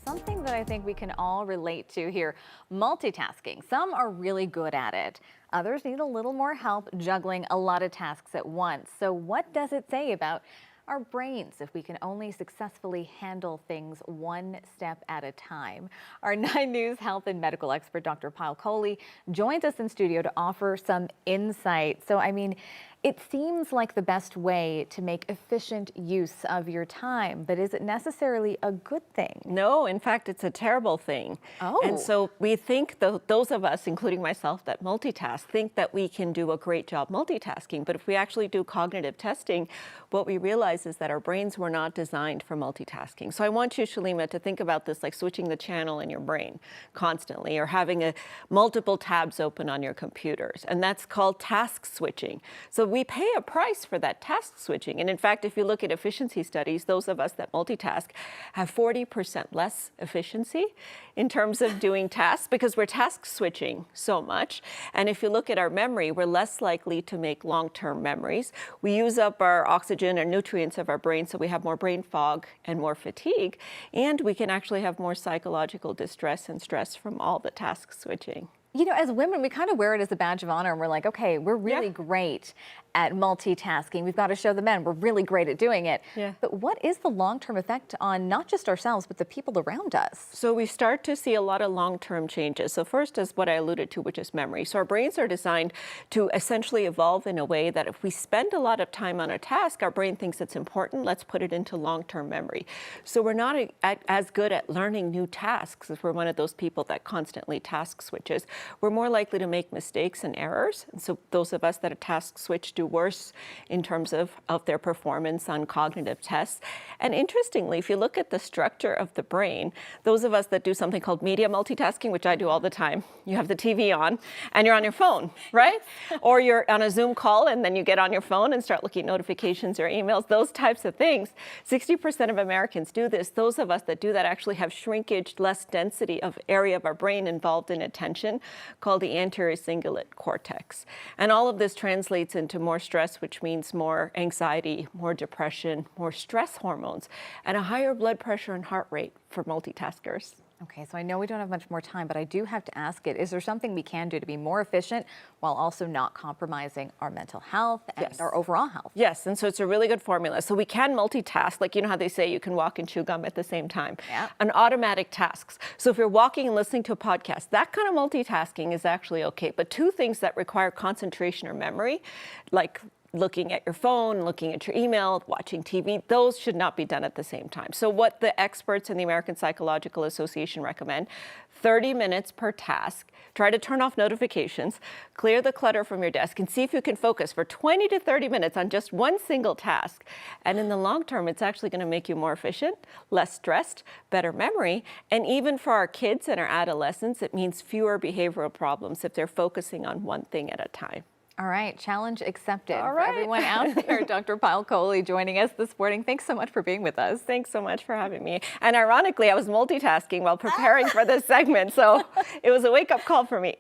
something that I think we can all relate to here, multitasking. Some are really good at it. Others need a little more help juggling a lot of tasks at once. So what does it say about our brains if we can only successfully handle things one step at a time? Our 9 News health and medical expert, Dr. Paul Coley, joins us in studio to offer some insight. So, it seems like the best way to make efficient use of your time, but is it necessarily a good thing? No, in fact, it's a terrible thing. Oh. And so we think, those of us, including myself, that multitask, think that we can do a great job multitasking. But if we actually do cognitive testing, what we realize is that our brains were not designed for multitasking. So I want you, Shalima, to think about this like switching the channel in your brain constantly, or having multiple tabs open on your computers. And that's called task switching. So we pay a price for that task switching. And in fact, if you look at efficiency studies, those of us that multitask have 40% less efficiency in terms of doing tasks because we're task switching so much. And if you look at our memory, we're less likely to make long-term memories. We use up our oxygen and nutrients of our brain, so we have more brain fog and more fatigue. And we can actually have more psychological distress and stress from all the task switching. You know, as women, we kind of wear it as a badge of honor, and we're like, okay, we're really great at multitasking. We've got to show the men we're really great at doing it. Yeah. But what is the long-term effect on not just ourselves, but the people around us? So we start to see a lot of long-term changes. So first is what I alluded to, which is memory. So our brains are designed to essentially evolve in a way that if we spend a lot of time on a task, our brain thinks it's important, let's put it into long-term memory. So we're not as good at learning new tasks if we're one of those people that constantly task switches. We're more likely to make mistakes and errors. And so those of us that are task switch do worse in terms of their performance on cognitive tests. And interestingly, if you look at the structure of the brain, those of us that do something called media multitasking, which I do all the time, you have the TV on and you're on your phone, right? Or you're on a Zoom call and then you get on your phone and start looking at notifications or emails, those types of things. 60% of Americans do this. Those of us that do that actually have shrinkage, less density of area of our brain involved in attention, called the anterior cingulate cortex. And all of this translates into more stress, which means more anxiety, more depression, more stress hormones, and a higher blood pressure and heart rate for multitaskers. Okay, so I know we don't have much more time, but I do have to ask it. Is there something we can do to be more efficient while also not compromising our mental health and our overall health? Yes, and so it's a really good formula. So we can multitask, like you know how they say you can walk and chew gum at the same time. Yeah. And automatic tasks. So if you're walking and listening to a podcast, that kind of multitasking is actually okay. But 2 things that require concentration or memory, like looking at your phone, looking at your email, watching TV, those should not be done at the same time. So what the experts in the American Psychological Association recommend, 30 minutes per task. Try to turn off notifications, clear the clutter from your desk, and see if you can focus for 20 to 30 minutes on just one single task. And in the long term, it's actually going to make you more efficient, less stressed, better memory, and even for our kids and our adolescents, it means fewer behavioral problems if they're focusing on one thing at a time. All right, challenge accepted. All right. For everyone out there, Dr. Paul Coley joining us this morning. Thanks so much for being with us. Thanks so much for having me. And ironically, I was multitasking while preparing for this segment, so it was a wake-up call for me.